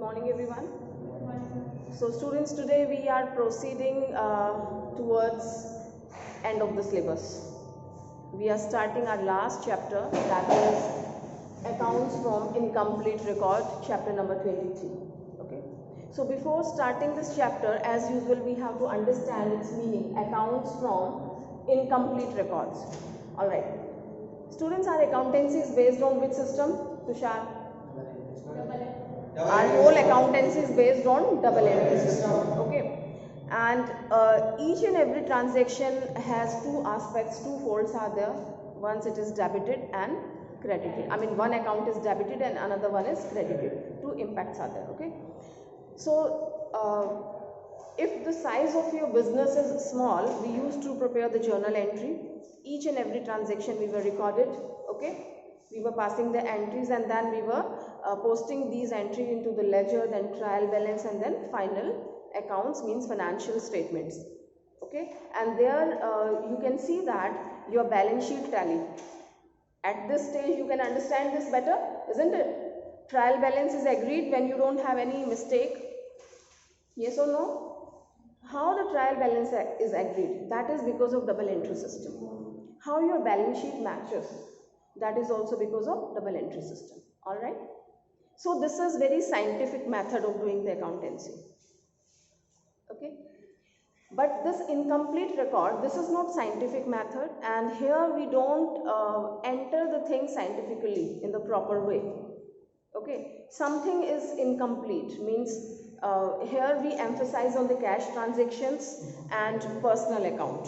morning, everyone. So students, today we are proceeding towards end of the syllabus. We are starting our last chapter, that is accounts from incomplete record, chapter number 23. Okay. So before starting this chapter, as usual, we have to understand its meaning, accounts from incomplete records. All right. Students, our accountancy is based on which system, Tushar? Our whole accountancy is based on double entry system. Okay. And each and every transaction has two aspects, two folds are there. Once it is debited and credited. I mean, one account is debited and another one is credited. Two impacts are there. Okay. So if the size of your business is small, we used to prepare the journal entry. Each and every transaction we were recorded. Okay. We were passing the entries and then we were posting these entries into the ledger, then trial balance, and then final accounts, means financial statements. Okay, and there you can see that your balance sheet tally. At this stage you can understand this better, isn't it? Trial balance is agreed when you don't have any mistake. Yes or no? How the trial balance is agreed? That is because of double entry system. How your balance sheet matches? That is also because of double entry system. All right. So this is very scientific method of doing the accountancy. Okay. But this incomplete record, this is not scientific method, and here we don't enter the thing scientifically in the proper way. Okay. Something is incomplete means here we emphasize on the cash transactions and personal account.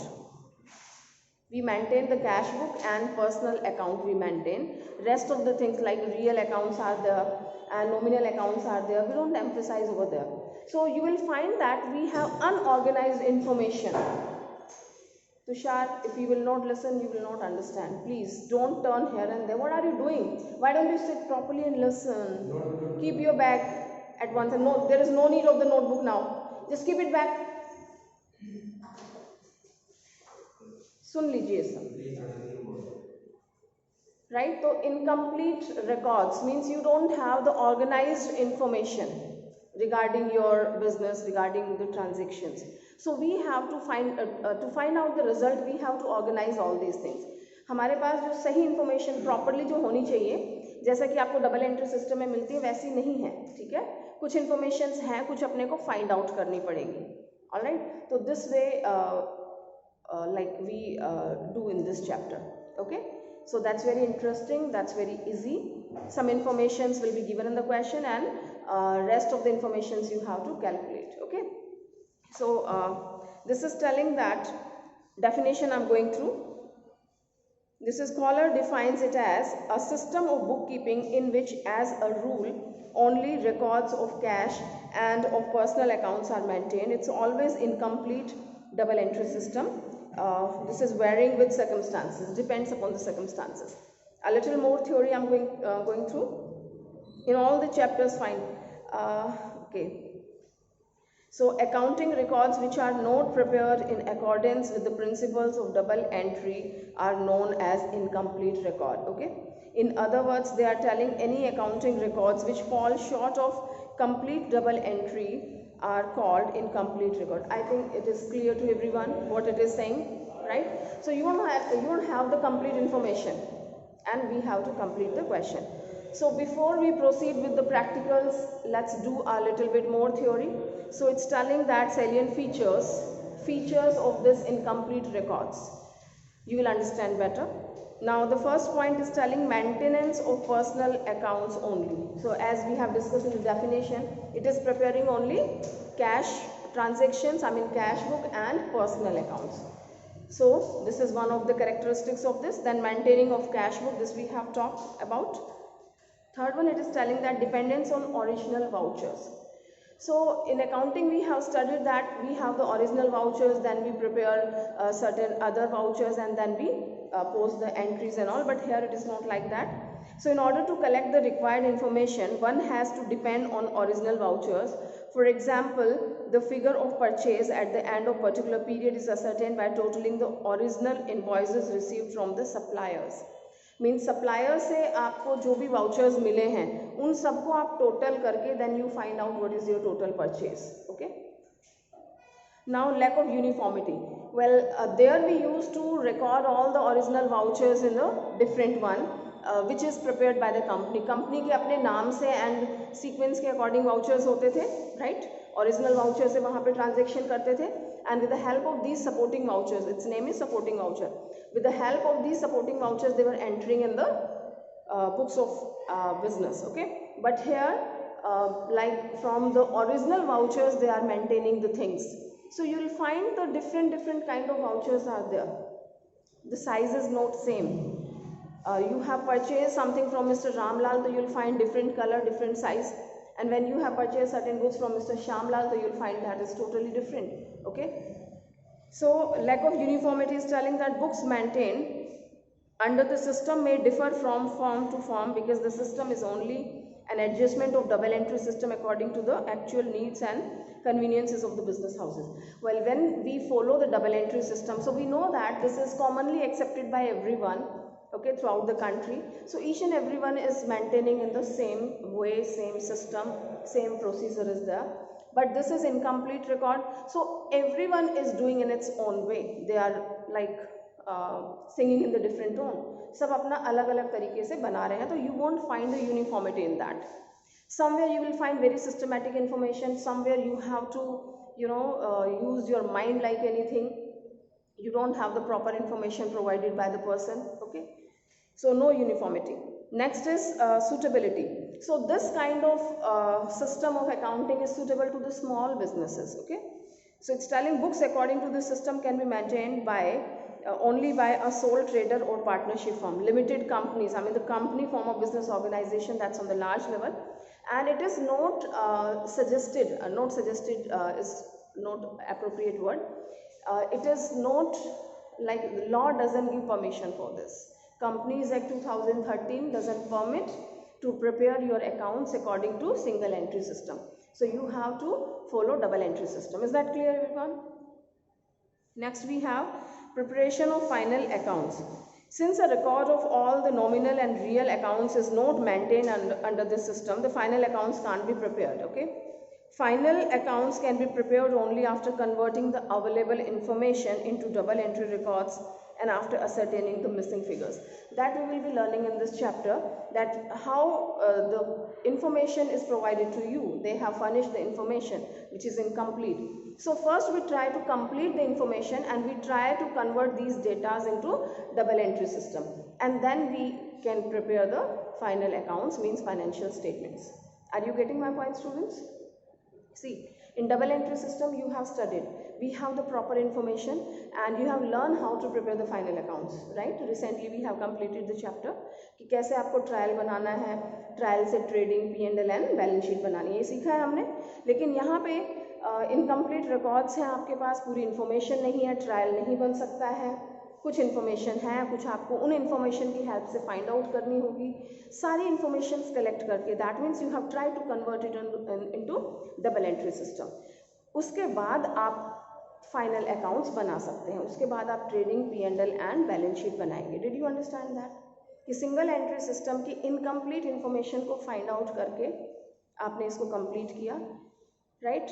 We maintain the cash book and personal account we maintain. Rest of the things like real accounts are there and nominal accounts are there. We don't emphasize over there. So you will find that we have unorganized information. Tushar, if you will not listen, you will not understand. Please don't turn here and there. What are you doing? Why don't you sit properly and listen? Keep your bag at once. And no, there is no need of the notebook now. Just keep it back. सुन लीजिए सब. Right? So incomplete records means you don't have the organized information regarding your business, regarding the transactions. So we have to find out the result, we have to organize all these things. हमारे पास जो सही information properly जो होनी चाहिए, जैसा कि आपको double entry system में मिलती है वैसी नहीं है. ठीक है, कुछ informations हैं, कुछ अपने को find out करनी पड़ेगी. All right. So this way like we do in this chapter. Okay, so that's very interesting, that's very easy. Some informations will be given in the question and rest of the informations you have to calculate. Okay, so this is telling that definition I'm going through. This scholar defines it as a system of bookkeeping in which, as a rule, only records of cash and of personal accounts are maintained. It's always incomplete double entry system. This is varying with circumstances, depends upon the circumstances. A little more theory I'm going through. In all the chapters, fine. Okay. So accounting records which are not prepared in accordance with the principles of double entry are known as incomplete record. Okay. In other words, they are telling any accounting records which fall short of complete double entry are called incomplete record. I think it is clear to everyone what it is saying, right? So you don't have the complete information and we have to complete the question. So before we proceed with the practicals, let's do a little bit more theory. So it's telling that salient features of this incomplete records. You will understand better. Now the first point is telling maintenance of personal accounts only. So as we have discussed in the definition, it is preparing only cash transactions, I mean cash book and personal accounts. So this is one of the characteristics of this. Then maintaining of cash book, this we have talked about. Third one, it is telling that dependence on original vouchers. So in accounting we have studied that we have the original vouchers, then we prepare certain other vouchers and then we post the entries and all, but here it is not like that. So in order to collect the required information, one has to depend on original vouchers. For example, the figure of purchase at the end of particular period is ascertained by totaling the original invoices received from the suppliers. Means supplier से आपको जो भी vouchers मिले हैं उन सबको आप total करके then you find out what is your total purchase. Okay. Now lack of uniformity. Well, there we used to record all the original vouchers in a different one, which is prepared by the company. Company के अपने नाम से and sequence के according vouchers होते थे, right? Original voucher से वहाँ पे transaction करते थे, and with the help of these supporting vouchers, its name is supporting voucher. With the help of these supporting vouchers, they were entering in the books of business. Okay, but here, like from the original vouchers, they are maintaining the things. So you will find the different kind of vouchers are there. The size is not same. You have purchased something from Mr. Ramlal, so you will find different color, different size. And when you have purchased certain goods from Mr. Shamlal, so you will find that is totally different. Okay. So lack of uniformity is telling that books maintained under the system may differ from firm to firm, because the system is only an adjustment of double entry system according to the actual needs and conveniences of the business houses. Well, when we follow the double entry system, so we know that this is commonly accepted by everyone, okay, throughout the country. So each and everyone is maintaining in the same way, same system, same procedure is there. But this is incomplete record, so everyone is doing in its own way. They are like singing in the different tone. सब अपना अलग अलग तरीके से बना रहे हैं, तो you won't find the uniformity in that. Somewhere you will find very systematic information, somewhere you have to, use your mind like anything. You don't have the proper information provided by the person. Okay, so no uniformity. Next is suitability. So this kind of system of accounting is suitable to the small businesses. Okay, so it's telling books according to this system can be maintained by only by a sole trader or partnership firm, limited companies. I mean the company form of business organization, that's on the large level. And it is not suggested, is not appropriate word. It is not like the law doesn't give permission for this. Companies Act 2013 doesn't permit to prepare your accounts according to single entry system. So you have to follow double entry system. Is that clear, everyone? Next we have preparation of final accounts. Since a record of all the nominal and real accounts is not maintained under this system, the final accounts can't be prepared. Okay, final accounts can be prepared only after converting the available information into double entry records and after ascertaining the missing figures. That we will be learning in this chapter, that how the information is provided to you. They have furnished the information which is incomplete. So first we try to complete the information and we try to convert these data into double entry system, and then we can prepare the final accounts, means financial statements. Are you getting my point, students? See, in double entry system you have studied, we have the proper information and you have learned how to prepare the final accounts, right? Recently we have completed the chapter कि कैसे आपको trial बनाना है, trial से trading, P&L and balance sheet बनानी है, ये सीखा है हमने. लेकिन यहाँ पे इनकम्प्लीट रिकॉर्ड्स हैं आपके पास, पूरी इन्फॉर्मेशन नहीं है, ट्रायल नहीं बन सकता है. कुछ इन्फॉर्मेशन है, कुछ आपको उन इन्फॉर्मेशन की हेल्प से फाइंड आउट करनी होगी. सारी इन्फॉर्मेशन कलेक्ट करके that means you have try to convert it into double entry system. उसके बाद आप फाइनल अकाउंट्स बना सकते हैं, उसके बाद आप trading, P&L and balance sheet बनाएंगे. Did you understand that? कि सिंगल एंट्री सिस्टम की इनकम्प्लीट इन्फॉर्मेशन को फाइंड आउट करके आपने इसको कंप्लीट किया, right,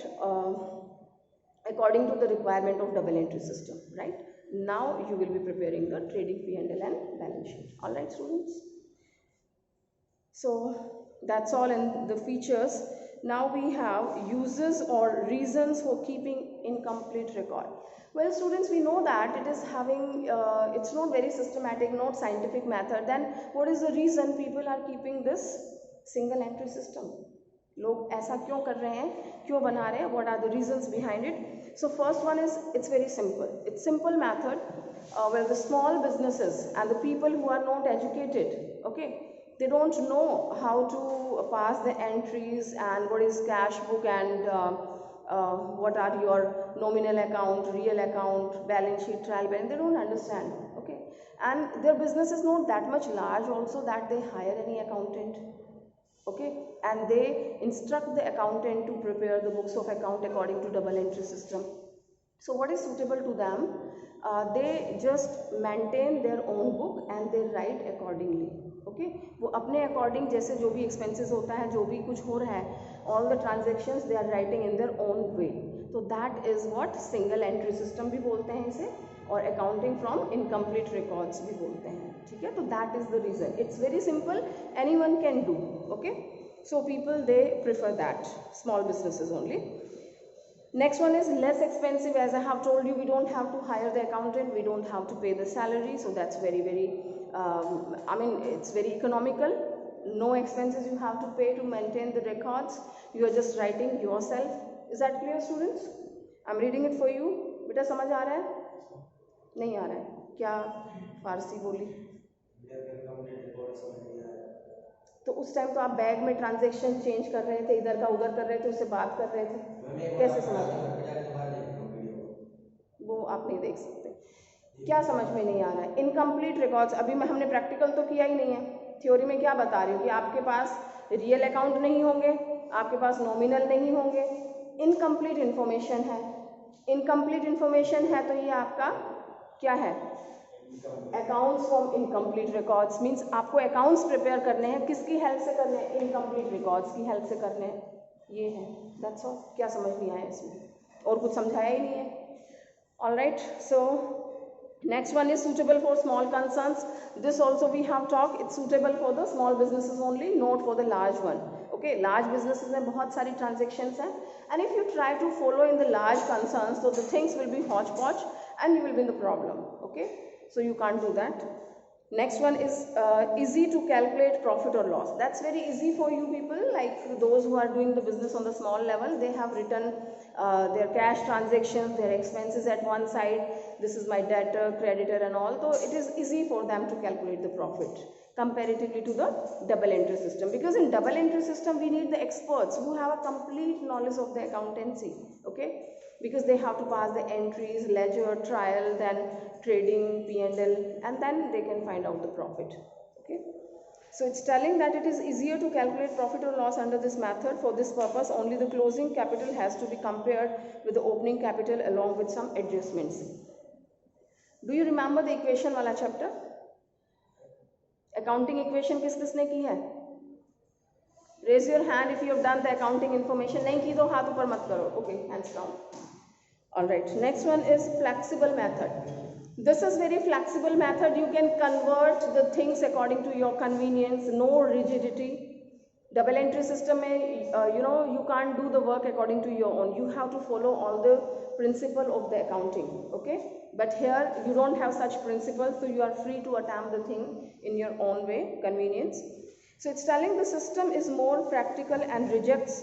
according to the requirement of double entry system. Right, now you will be preparing the trading, P&L and balance sheet. All right, students, so that's all in the features. Now we have uses or reasons for keeping incomplete record. Well, students, we know that it is having it's not very systematic, not scientific method. Then what is the reason people are keeping this single entry system? लोग ऐसा क्यों कर रहे हैं, क्यों बना रहे हैं? What are the reasons behind it? So first one is, it's very simple. It's simple method. Well, the small businesses and the people who are not educated, okay, they don't know how to pass the entries and what is cash book and what are your nominal account, real account, balance sheet, trial balance. They don't understand, okay, and their business is not that much large also that they hire any accountant. Okay, and they instruct the accountant to prepare the books of account according to double entry system. So what is suitable to them? They just maintain their own book and they write accordingly. Okay, वो अपने according जैसे जो भी expenses होता है, जो भी कुछ हो रहा है, all the transactions they are writing in their own way. So that is what single entry system भी बोलते हैं इसे, और accounting from incomplete records भी बोलते हैं. ठीक है, तो that is the reason. It's very simple, anyone can do. Okay, so people they prefer that, small businesses only. Next one is less expensive. As I have told you, we don't have to hire the accountant, we don't have to pay the salary, so that's very it's very economical. No expenses you have to pay to maintain the records, you are just writing yourself. Is that clear, students? I'm reading it for you. बेटा समझ आ रहा है? नहीं आ रहा है क्या? फारसी बोली तो उस टाइम तो आप बैग में ट्रांजैक्शन चेंज कर रहे थे, इधर का उधर कर रहे थे, उससे बात कर रहे थे, कैसे समझ वो आप नहीं देख सकते. क्या समझ में नहीं आ रहा है? इनकम्प्लीट रिकॉर्ड्स अभी में हमने प्रैक्टिकल तो किया ही नहीं है. थ्योरी में क्या बता रही हूँ कि आपके पास रियल अकाउंट नहीं होंगे, आपके पास नॉमिनल नहीं होंगे, इनकम्प्लीट इन्फॉर्मेशन है. इनकम्प्लीट इन्फॉर्मेशन है तो ये आपका क्या है? Accounts from incomplete records. Means आपको अकाउंट्स प्रिपेयर करने हैं, किसकी हेल्प से करने हैं? इनकम्प्लीट रिकॉर्ड्स की हेल्प से करने हैं. ये है, दैट्स ऑल. क्या समझ नहीं आया इसमें? और कुछ समझाया ही नहीं है. All right, so next one is suitable for small concerns. This also we have talked, it's suitable for the small businesses only, not for the large one. Okay, large businesses में बहुत सारी transactions हैं, and if you try to follow in the large concerns, so the things will be hodgepodge and you will be in the problem. Okay, so you can't do that. Next one is easy to calculate profit or loss. That's very easy for you people, like those who are doing the business on the small level. They have written their cash transactions, their expenses at one side. This is my debtor, creditor and all. So it is easy for them to calculate the profit comparatively to the double entry system. Because in double entry system, we need the experts who have a complete knowledge of the accountancy. Okay, because they have to pass the entries, ledger, trial, then trading, P&L, and then they can find out the profit. Okay, so it's telling that it is easier to calculate profit or loss under this method. For this purpose, only the closing capital has to be compared with the opening capital along with some adjustments. Do you remember the equation वाला chapter? Accounting equation किस किसने की है? Raise your hand if you have done the accounting information. नहीं की तो हाथ ऊपर मत करो. Okay, hands down. Alright, next one is flexible method. This is very flexible method. You can convert the things according to your convenience, no rigidity. Double entry system में you can't do the work according to your own. You have to follow all the principle of the accounting. Okay, but here you don't have such principles, so you are free to attempt the thing in your own way, convenience. So it's telling the system is more practical and rejects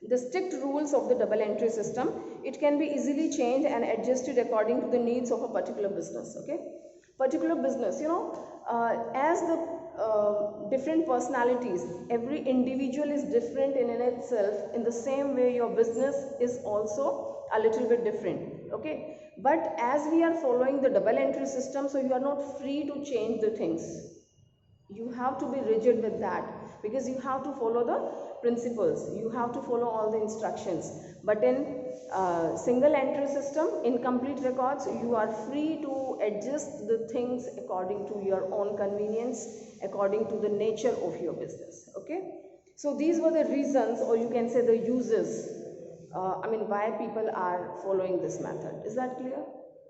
the strict rules of the double entry system. It can be easily changed and adjusted according to the needs of a particular business. Okay, particular business, as the different personalities, every individual is different in itself. In the same way, your business is also a little bit different. Okay, but as we are following the double entry system, so you are not free to change the things. You have to be rigid with that, because you have to follow the principles, you have to follow all the instructions. But in single entry system, incomplete records, you are free to adjust the things according to your own convenience, according to the nature of your business. Okay, so these were the reasons, or you can say the uses, why people are following this method. Is that clear?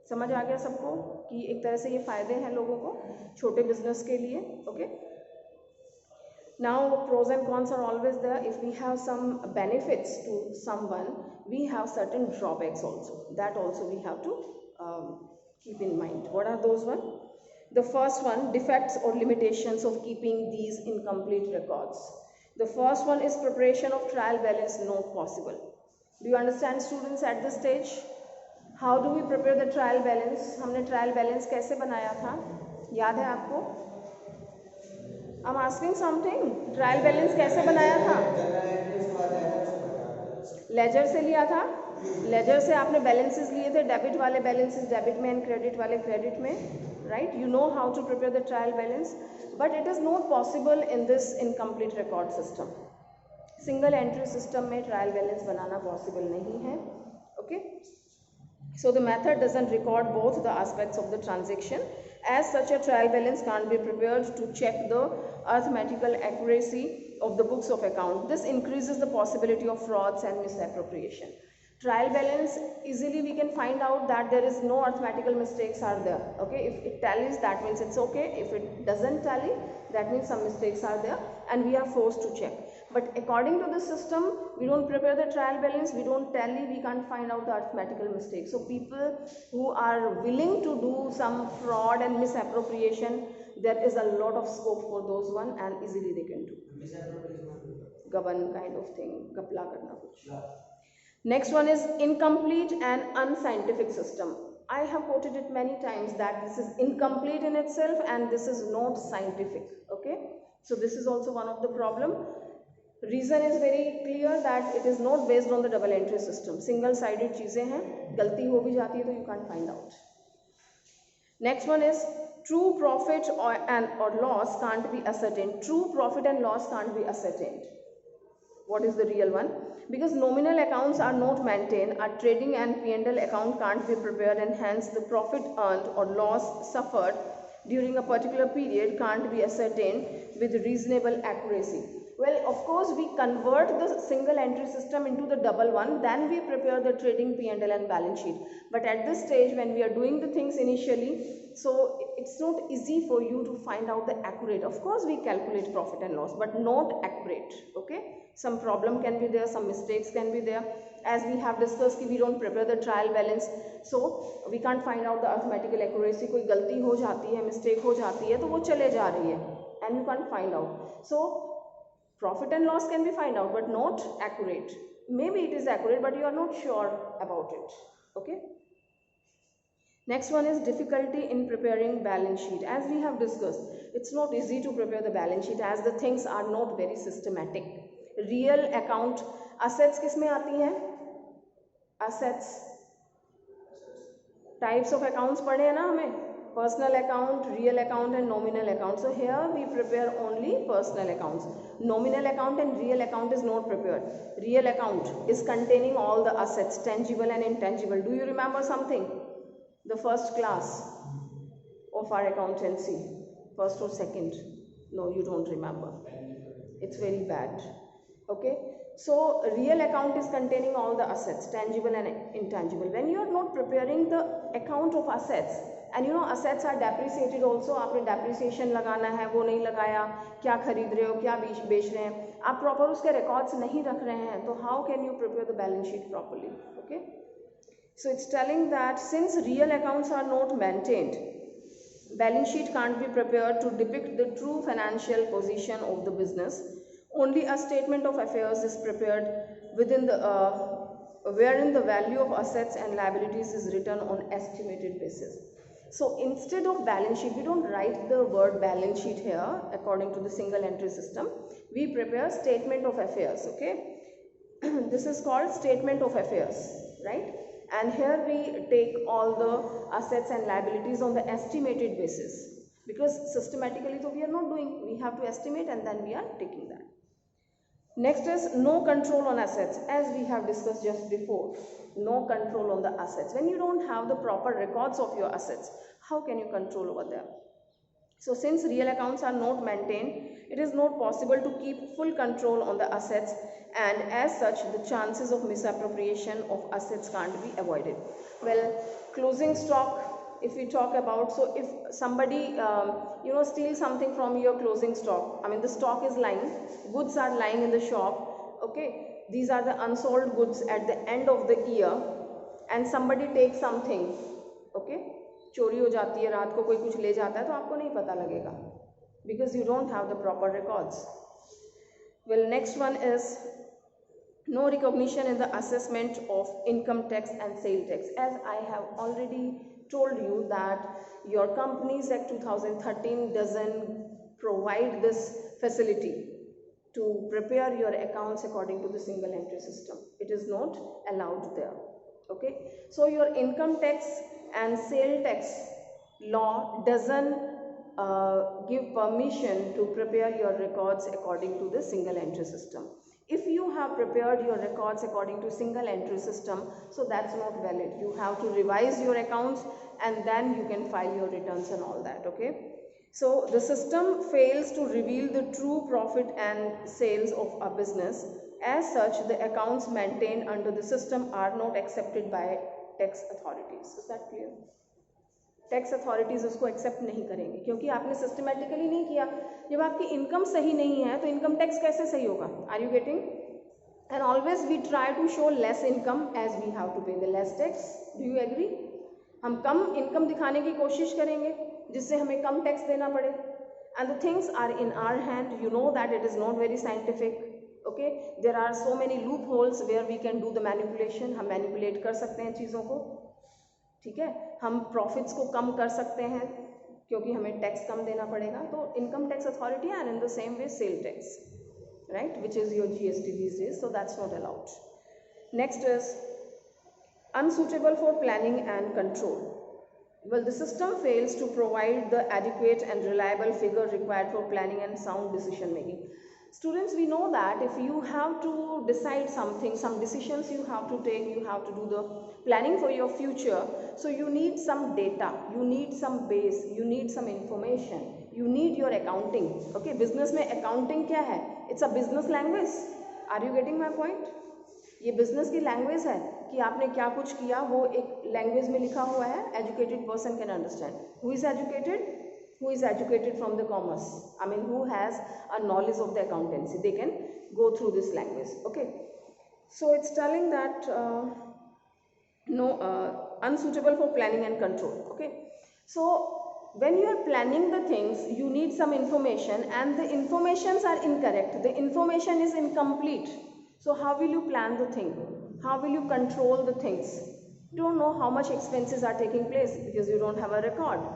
समझ आ गया सबको कि एक तरह से ये फायदे हैं लोगों को छोटे बिजनेस के लिए. Okay, now pros and cons are always there. If we have some benefits to someone, we have certain drawbacks also. That also we have to keep in mind. What are those one? The first one, defects or limitations of keeping these incomplete records. The first one is preparation of trial balance not possible. Do you understand, students, at this stage? How do we prepare the trial balance? हमने trial balance कैसे बनाया था? याद है आपको? I'm asking something. Trial balance कैसे बनाया था? Ledger से लिया था. Ledger से आपने balances लिए थे. Debit वाले balances debit में and credit वाले credit में. Right? You know how to prepare the trial balance. But it is not possible in this incomplete record system. Single entry system में trial balance बनाना possible नहीं है. Okay? So the method doesn't record both the aspects of the transaction. As such, a trial balance can't be prepared to check the arithmetical accuracy of the books of account. This increases the possibility of frauds and misappropriation. Trial balance, easily we can find out that there is no arithmetical mistakes are there. Okay, if it tallies, that means it's okay. If it doesn't tally, that means some mistakes are there and we are forced to check. But according to the system, we don't prepare the trial balance, we don't tally, we can't find out the arithmetical mistakes. So people who are willing to do some fraud and misappropriation, there is a lot of scope for those one and easily they can do. Gaban kind of thing, gapla karna kuch. Next one is incomplete and unscientific system. I have quoted it many times that this is incomplete in itself and this is not scientific. Okay, so this is also one of the problem. Reason is very clear that it is not based on the double entry system. Single sided चीजें हैं, गलती हो भी जाती है तो you can't find out. Next one is true profit or loss can't be ascertained. True profit and loss can't be ascertained. What is the real one? Because nominal accounts are not maintained, a trading and P&L account can't be prepared, and hence the profit earned or loss suffered during a particular period can't be ascertained with reasonable accuracy. Well, of course, we convert the single entry system into the double one, then we prepare the trading P&L and balance sheet. But at this stage, when we are doing the things initially, so it's not easy for you to find out the accurate. Of course, we calculate profit and loss, but not accurate. Okay, some problem can be there, some mistakes can be there. As we have discussed, we don't prepare the trial balance, so we can't find out the arithmetical accuracy. कोई गलती हो जाती है, mistake हो जाती है, तो वो चले जा रही है, and you can't find out. So profit and loss can be find out, but not accurate. Maybe it is accurate, but you are not sure about it. Okay. Next one is difficulty in preparing balance sheet. As we have discussed, it's not easy to prepare the balance sheet as the things are not very systematic. Real account, assets किस में आती हैं? Assets. Types of accounts पढ़े हैं ना हमें? Personal account, real account and nominal account. So here we prepare only personal accounts. Nominal account and real account is not prepared. Real account is containing all the assets, tangible and intangible. Do you remember something? The first class of our accountancy, first or second? No, you don't remember. It's very bad. Okay, so real account is containing all the assets, tangible and intangible. When you are not preparing the account of assets, and you know assets are depreciated also, आपने depreciation लगाना है, वो नहीं लगाया, क्या खरीद रहे हो, क्या बेच रहे हैं, आप proper उसके records नहीं रख रहे हैं, तो how can you prepare the balance sheet properly? Okay, so it's telling that since real accounts are not maintained, balance sheet can't be prepared to depict the true financial position of the business. Only a statement of affairs is prepared within the wherein the value of assets and liabilities is written on estimated basis. So instead of balance sheet, we don't write the word balance sheet here according to the single entry system. We prepare statement of affairs. Okay, this is called statement of affairs, right? And here we take all the assets and liabilities on the estimated basis, because systematically so we are not doing, we have to estimate and then we are taking that. Next is no control on assets. As we have discussed just before, no control on the assets. When you don't have the proper records of your assets, how can you control over them? So since real accounts are not maintained, it is not possible to keep full control on the assets, and as such the chances of misappropriation of assets can't be avoided. Well, closing stock, if we talk about, so if somebody steals something from your closing stock, I mean the stock is lying, goods are lying in the shop, okay, these are the unsold goods at the end of the year, and somebody takes something, okay, चोरी हो जाती है, रात को कोई कुछ ले जाता है, तो आपको नहीं पता लगेगा, because you don't have the proper records. Well, next one is no recognition in the assessment of income tax and sale tax. As I have already told you that your Companies Act 2013 doesn't provide this facility to prepare your accounts according to the single entry system. It is not allowed there. Okay, so your income tax and sale tax law doesn't give permission to prepare your records according to the single entry system. If you have prepared your records according to single entry system, so that's not valid. You have to revise your accounts and then you can file your returns and all that. Okay, so the system fails to reveal the true profit and sales of a business. As such, the accounts maintained under the system are not accepted by tax authorities. Is that clear? Tax authorities उसको accept नहीं करेंगे क्योंकि आपने systematically नहीं किया. जब आपकी income सही नहीं है तो इनकम टैक्स कैसे सही होगा? Are you getting? And always we try to show less income as we have to pay the less tax. Do you agree? हम कम इनकम दिखाने की कोशिश करेंगे जिससे हमें कम टैक्स देना पड़े. And the things are in our hand. You know that it is not very scientific. Okay, there are so many loop holes where we can do the manipulation. हम मैनिपुलेट कर सकते हैं चीज़ों को. ठीक है, हम प्रॉफिट्स को कम कर सकते हैं क्योंकि हमें टैक्स कम देना पड़ेगा. तो income tax authority and in the same way sale tax, right, which is your GST these days, so that's not allowed. Next is unsuitable for planning and control. Well, the system fails to provide the adequate and reliable figure required for planning and sound decision making. Students, we know that if you have to decide something, some decisions you have to take, you have to do the planning for your future, so you need some data, you need some base, you need some information, you need your accounting. Okay, business में accounting क्या है? It's a business language. Are you getting my point? ये business की language है कि आपने क्या कुछ किया वो एक language में लिखा हुआ है. Educated person can understand. Who is educated? Who is educated from the commerce? I mean, who has a knowledge of the accountancy? They can go through this language. Okay, so it's telling that unsuitable for planning and control. Okay, so when you are planning the things, you need some information and the informations are incorrect. The information is incomplete. So how will you plan the thing? How will you control the things? You don't know how much expenses are taking place because you don't have a record.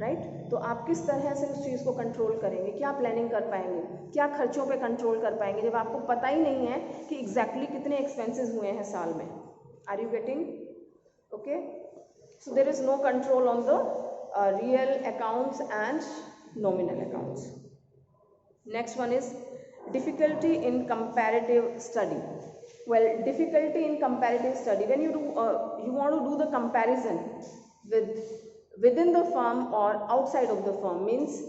Right, तो आप किस तरह से उस चीज़ को control करेंगे? क्या planning कर पाएंगे? क्या खर्चों पे कंट्रोल कर पाएंगे जब आपको पता ही नहीं है कि एग्जैक्टली कितने एक्सपेंसेस हुए हैं साल में? Are you getting? Okay, so there is no control on the real accounts and nominal accounts. Next one is difficulty in comparative study. Well, difficulty in comparative study, when you want to do the comparison within the firm or outside of the firm, means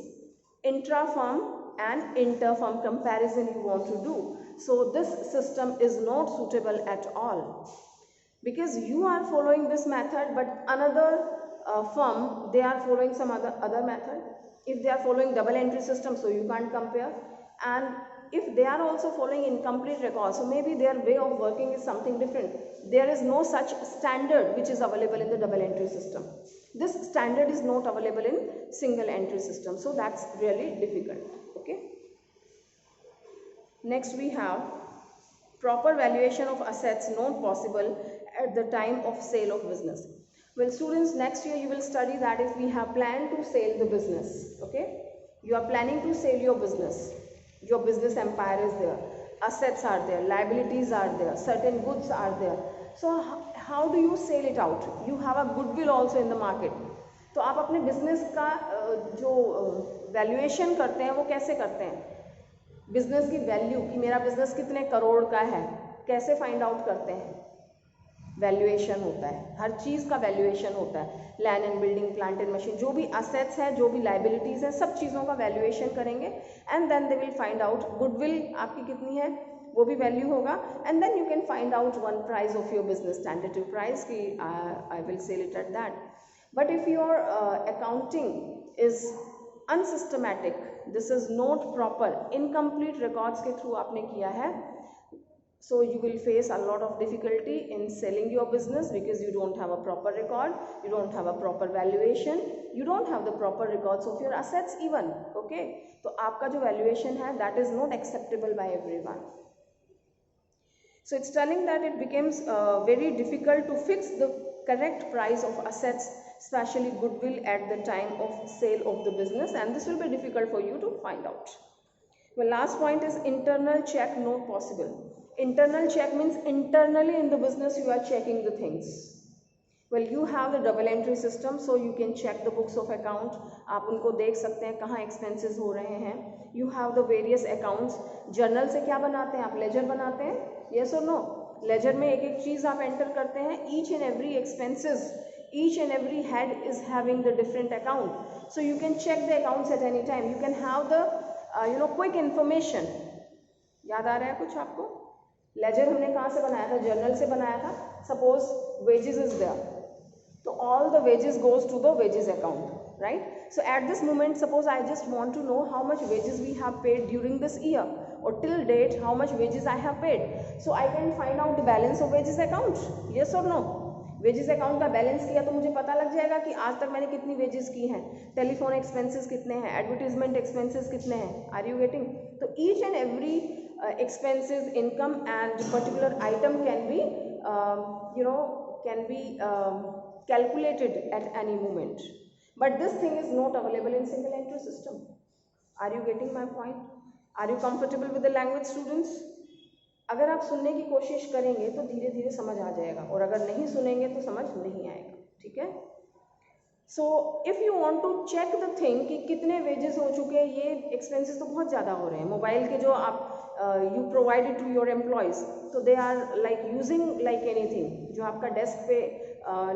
intra-firm and inter-firm comparison you want to do. So this system is not suitable at all because you are following this method, but another firm, they are following some other method. If they are following double entry system, so you can't compare. And if they are also following incomplete records, so maybe their way of working is something different. There is no such standard which is available in the double entry system. This standard is not available in single entry system, so that's really difficult. Okay, next we have proper valuation of assets not possible at the time of sale of business. Well, students, next year you will study that if we have planned to sell the business. Okay, you are planning to sell your business. Your business empire is there, assets are there, liabilities are there, certain goods are there. So how do you sell it out? You have a goodwill also in the market. तो आप अपने business का जो valuation करते हैं वो कैसे करते हैं? बिजनेस की वैल्यू कि मेरा बिजनेस कितने करोड़ का है, कैसे फाइंड आउट करते हैं? वैल्यूएशन होता है, हर चीज़ का वैल्यूएशन होता है. Land and building, plant and machine, जो भी असेट्स हैं, जो भी लाइबिलिटीज़ हैं, सब चीज़ों का वैल्यूएशन करेंगे. And then they will find out goodwill आपकी कितनी है, वो भी वैल्यू होगा. And then you can find out one price of your business, tentative price की I will sell it at that. But if your accounting is unsystematic, this is not proper, incomplete records के through आपने किया है, so you will face a lot of difficulty in selling your business because you don't have a proper record, you don't have a proper valuation, you don't have the proper records of your assets even. Okay, तो आपका जो valuation है that is not acceptable by everyone. So it's telling that it becomes very difficult to fix the correct price of assets, especially goodwill, at the time of sale of the business, and this will be difficult for you to find out. Well, last point is internal check not possible. Internal check means internally in the business you are checking the things. Well, you have the double entry system, so you can check the books of account. आप उनको देख सकते हैं कहाँ expenses हो रहे हैं. You have the various accounts. Journal से क्या बनाते हैं आप? Ledger बनाते हैं? Yes or no? Ledger में एक एक चीज़ आप enter करते हैं. Each and every expenses, each and every head is having the different account. So you can check the accounts at any time. You can have the quick information. याद आ रहा है कुछ आपको? लेजर हमने कहाँ से बनाया था? जर्नल से बनाया था. सपोज वेजेस इज देयर, तो all the wages goes to the wages account, right? So at this moment, suppose I just want to know how much wages we have paid during this year, or till date how much wages I have paid. So I can find out the balance of wages account. Yes or no? Wages account का balance किया तो मुझे पता लग जाएगा कि आज तक मैंने कितनी वेजेस की हैं, टेलीफोन एक्सपेंसेस कितने हैं, एडवर्टीजमेंट एक्सपेंसेस कितने हैं. Are you getting? तो each and every expenses, income and particular item can be calculated at any moment, but this thing is not available in single entry system. Are you getting my point? Are you comfortable with the language, students? अगर आप सुनने की कोशिश करेंगे तो धीरे धीरे समझ आ जाएगा, और अगर नहीं सुनेंगे तो समझ नहीं आएगा. ठीक है? So if you want to check the thing कि कितने वेजेस हो चुके हैं, ये एक्सपेंसेस तो बहुत ज़्यादा हो रहे हैं. मोबाइल के जो आप you provided to your employees, तो they are like using like anything. जो आपका डेस्क पे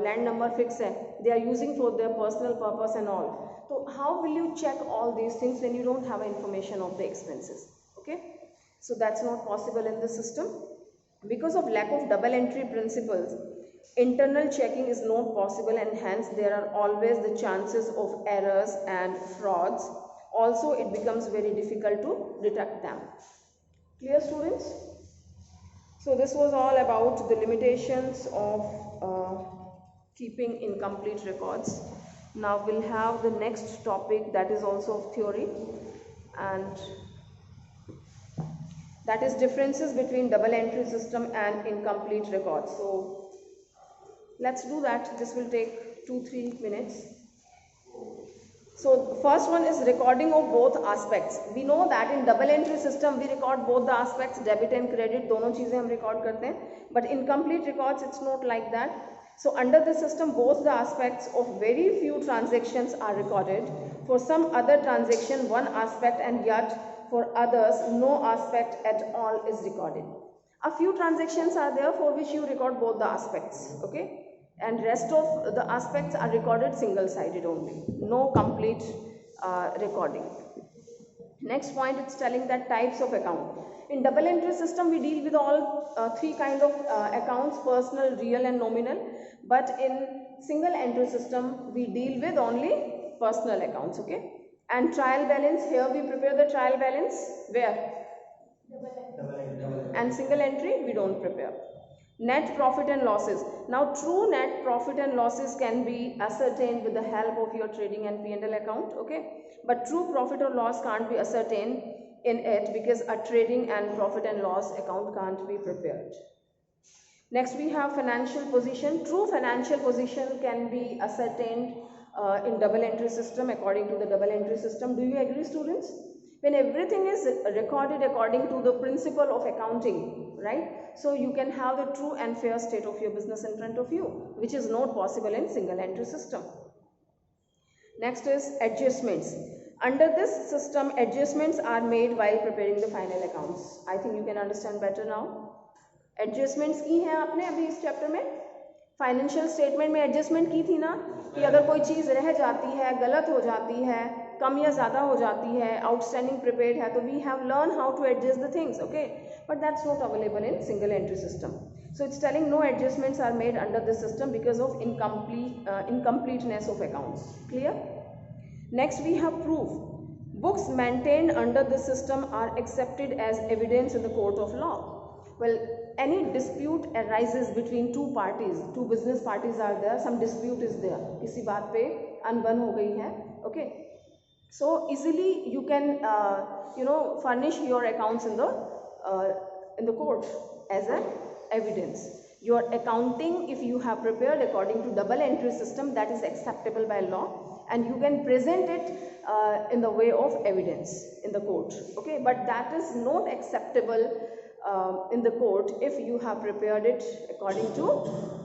लैंड नंबर फिक्स है, they are using for their personal purpose and all. तो how will you check all these things when you don't have information of the expenses? Okay, so that's not possible in this system. Because of lack of double entry principles, internal checking is not possible, and hence there are always the chances of errors and frauds. Also it becomes very difficult to detect them. Clear, students? So this was all about the limitations of keeping incomplete records. Now we'll have the next topic that is also of theory, and that is differences between double entry system and incomplete records. So let's do that. This will take 2-3 minutes. So the first one is recording of both aspects. We know that in double entry system we record both the aspects, debit and credit, दोनों चीजें हम record करते हैं. But in complete records it's not like that. So under the system both the aspects of very few transactions are recorded. For some other transaction one aspect, and yet for others no aspect at all is recorded. A few transactions are there for which you record both the aspects, okay, and rest of the aspects are recorded single sided only, no complete recording. Next point, it's telling that types of account. In double entry system we deal with all three kind of accounts: personal, real and nominal. But in single entry system we deal with only personal accounts, okay. And trial balance, here we prepare the trial balance where? And single entry we don't prepare. Net profit and losses. Now true net profit and losses can be ascertained with the help of your trading and P&L account, okay, but true profit or loss can't be ascertained in it because a trading and profit and loss account can't be prepared. Next we have financial position. True financial position can be ascertained in double entry system according to the double entry system. Do you agree, students? When everything is recorded according to the principle of accounting, right? So you can have the true and fair state of your business in front of you, which is not possible in single entry system. Next is adjustments. Under this system adjustments are made while preparing the final accounts. I think you can understand better now. Adjustments की हैं आपने अभी इस chapter में. Financial statement में adjustment की थी ना, कि अगर कोई चीज़ रह जाती है, गलत हो जाती है, कम या ज़्यादा हो जाती है, आउटस्टैंडिंग प्रिपेयर्ड है, तो we have learn how to adjust the things, okay, but that's not available in single entry system. So it's telling no adjustments are made under this system because of incompleteness of accounts. Clear? Next we have proof. Books maintained under this system are accepted as evidence in the court of law. Well, any dispute arises between two parties, two business parties are there, some dispute is there, किसी बात पे अनबन हो गई है, okay, so easily you can furnish your accounts in the court as an evidence. Your accounting, if you have prepared according to double entry system, that is acceptable by law, and you can present it in the way of evidence in the court, okay, but that is not acceptable in the court if you have prepared it according to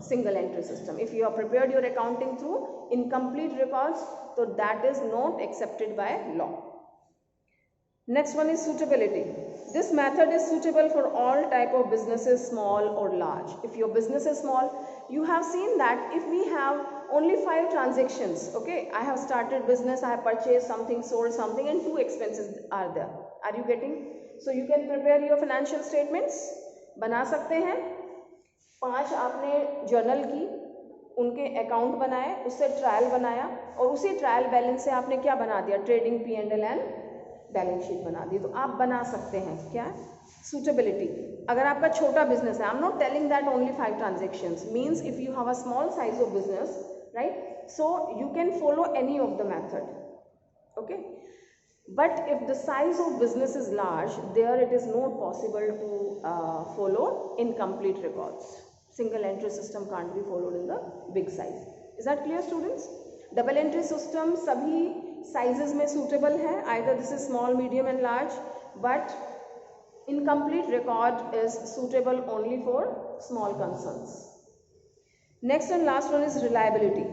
single entry system. If you have prepared your accounting through incomplete records, so that is not accepted by law. Next one is suitability. This method is suitable for all type of businesses, small or large. If your business is small, you have seen that if we have only 5 transactions, okay, I have started business, I have purchased something, sold something, and 2 expenses are there. Are you getting? So you can prepare your financial statements. बना सकते हैं. 5 आपने journal की, उनके account बनाए, उससे trial बनाया, और उसी ट्रायल बैलेंस से आपने क्या बना दिया? Trading P&L and balance sheet बना दी. तो आप बना सकते हैं. क्या? सूटेबिलिटी. अगर आपका छोटा बिजनेस है, I am not telling that only 5 transactions, means if you have a small size of business, right, so you can follow any of the method, okay. But if the size of business is large, there it is not possible to follow incomplete records. Single entry system can't be followed in the big size. Is that clear, students? Double entry system sabhi sizes में suitable है. Either this is small, medium and large, but incomplete record is suitable only for small concerns. Next and last one is reliability.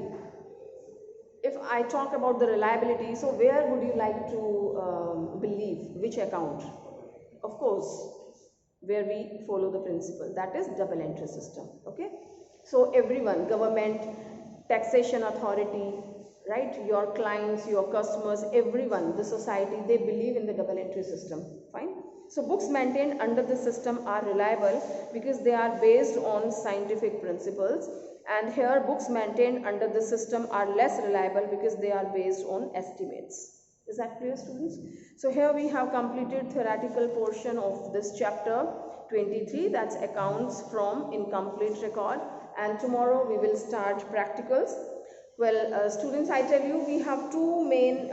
If I talk about the reliability, so where would you like to believe? Which account? Of course, where we follow the principle, that is double entry system, okay. So everyone, government, taxation authority, right, your clients, your customers, everyone, the society, they believe in the double entry system. Fine. So books maintained under the system are reliable because they are based on scientific principles, and here books maintained under the system are less reliable because they are based on estimates. Is that clear, students? So here we have completed theoretical portion of this chapter 23, that's accounts from incomplete record, and tomorrow we will start practicals. Well, students, I tell you, we have 2 main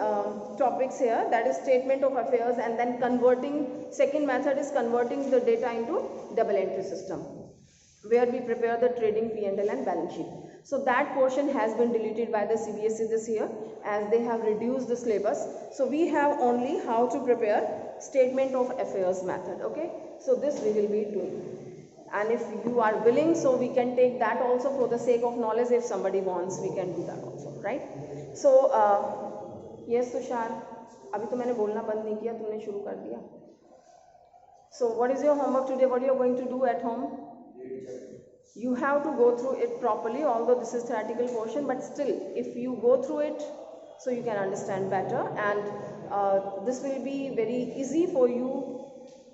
topics here, that is statement of affairs and then converting. Second method is converting the data into double entry system, where we prepare the trading P&L and balance sheet. So that portion has been deleted by the CBSE this year as they have reduced the syllabus. So we have only how to prepare statement of affairs method, okay. So this we will be doing, and if you are willing, so we can take that also for the sake of knowledge. If somebody wants, we can do that also, right? So yes Tushar, अभी तो मैंने बोलना बंद नहीं किया, तुमने शुरू कर दिया. So what is your homework today? What you are going to do at home? You have to go through it properly, although this is theoretical portion, but still if you go through it, so you can understand better, and this will be very easy for you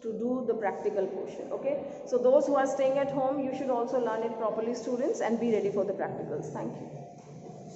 to do the practical portion, okay. So those who are staying at home, you should also learn it properly, students, and be ready for the practicals. Thank you.